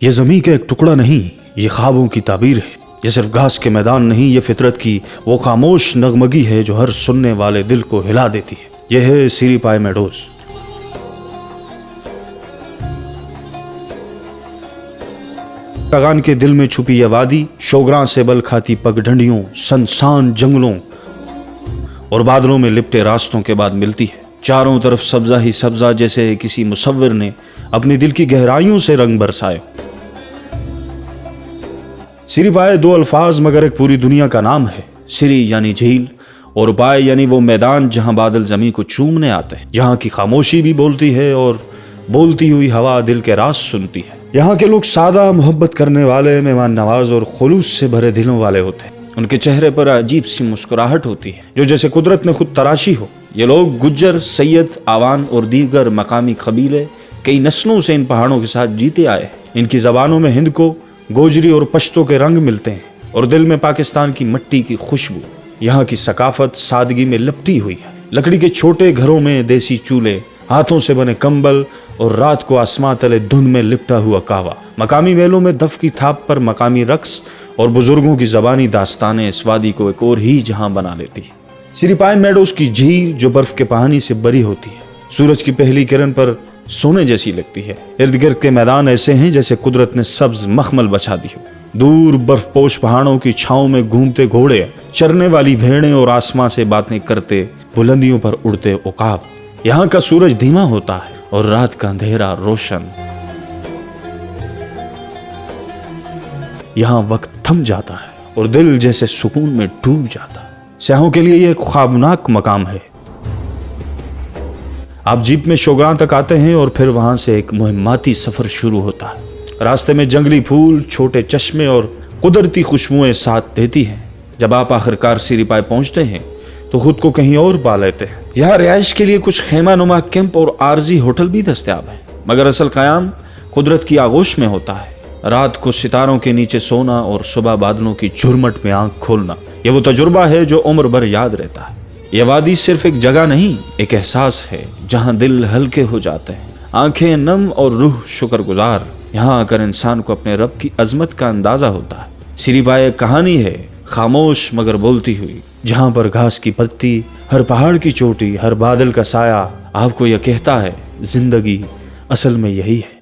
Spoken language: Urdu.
یہ زمین کا ایک ٹکڑا نہیں، یہ خوابوں کی تعبیر ہے۔ یہ صرف گھاس کے میدان نہیں، یہ فطرت کی وہ خاموش نغمگی ہے جو ہر سننے والے دل کو ہلا دیتی ہے۔ یہ ہے سیری پائے میڈوز۔ کاغان کے دل میں چھپی یہ وادی شوگراں سے بل کھاتی پگ ڈھنڈیوں، سنسان جنگلوں اور بادلوں میں لپٹے راستوں کے بعد ملتی ہے۔ چاروں طرف سبزہ ہی سبزہ، جیسے کسی مصور نے اپنی دل کی گہرائیوں سے رنگ برسائے۔ سیری پائے دو الفاظ مگر ایک پوری دنیا کا نام ہے۔ سری یعنی جھیل اور پائے یعنی وہ میدان جہاں بادل زمین کو چومنے آتے ہیں، جہاں کی خاموشی بھی بولتی ہے اور بولتی ہوئی ہوا دل کے راز سنتی ہے۔ یہاں کے لوگ سادہ، محبت کرنے والے، مہمان نواز اور خلوص سے بھرے دلوں والے ہوتے ہیں۔ ان کے چہرے پر عجیب سی مسکراہٹ ہوتی ہے جو جیسے قدرت نے خود تراشی ہو۔ یہ لوگ گجر، سید، آوان اور دیگر مقامی قبیلے کئی نسلوں سے ان پہاڑوں کے ساتھ جیتے آئے ہیں۔ ان کی زبانوں میں ہند کو، گوجری اور پشتو کے رنگ ملتے ہیں اور دل میں پاکستان کی مٹی کی خوشبو۔ یہاں کی ثقافت سادگی میں لپٹی ہوئی ہے۔ لکڑی کے چھوٹے گھروں میں دیسی چولہے، ہاتھوں سے بنے کمبل اور رات کو آسمان تلے دھند میں لپٹا ہوا کہوہ۔ مقامی میلوں میں دف کی تھاپ پر مقامی رقص اور بزرگوں کی زبانی داستانیں اس وادی کو ایک اور ہی جہاں بنا لیتی ہے۔ سیری پائے میڈوز کی جھیل جو برف کے پانی سے بری ہوتی ہے، سورج کی پہلی کرن پر سونے جیسی لگتی ہے۔ ارد گرد کے میدان ایسے ہیں جیسے قدرت نے سبز مخمل بچھا دی ہو۔ دور برف پوش پہاڑوں کی چھاؤں میں گھومتے گھوڑے، چرنے والی بھیڑیں اور آسمان سے باتیں کرتے بلندیوں پر اڑتے عقاب۔ یہاں کا سورج دھیما ہوتا ہے اور رات کا اندھیرا روشن۔ یہاں وقت تھم جاتا ہے اور دل جیسے سکون میں ڈوب جاتا ہے۔ سیاحوں کے لیے یہ ایک خوابناک مقام ہے۔ آپ جیپ میں شوگراں تک آتے ہیں اور پھر وہاں سے ایک مہماتی سفر شروع ہوتا ہے۔ راستے میں جنگلی پھول، چھوٹے چشمے اور قدرتی خوشبوئیں ساتھ دیتی ہیں۔ جب آپ آخرکار سیری پائے پہنچتے ہیں تو خود کو کہیں اور پا لیتے ہیں۔ یہاں رہائش کے لیے کچھ خیمہ نما کیمپ اور عارضی ہوٹل بھی دستیاب ہیں، مگر اصل قیام قدرت کی آغوش میں ہوتا ہے۔ رات کو ستاروں کے نیچے سونا اور صبح بادلوں کی جھرمٹ میں آنکھ کھولنا، یہ وہ تجربہ ہے جو عمر بھر یاد رہتا ہے۔ یہ وادی صرف ایک جگہ نہیں، ایک احساس ہے جہاں دل ہلکے ہو جاتے ہیں، آنکھیں نم اور روح شکر گزار۔ یہاں آ کر انسان کو اپنے رب کی عظمت کا اندازہ ہوتا ہے۔ سیری پائے ایک کہانی ہے، خاموش مگر بولتی ہوئی، جہاں پر گھاس کی پتی، ہر پہاڑ کی چوٹی، ہر بادل کا سایہ آپ کو یہ کہتا ہے، زندگی اصل میں یہی ہے۔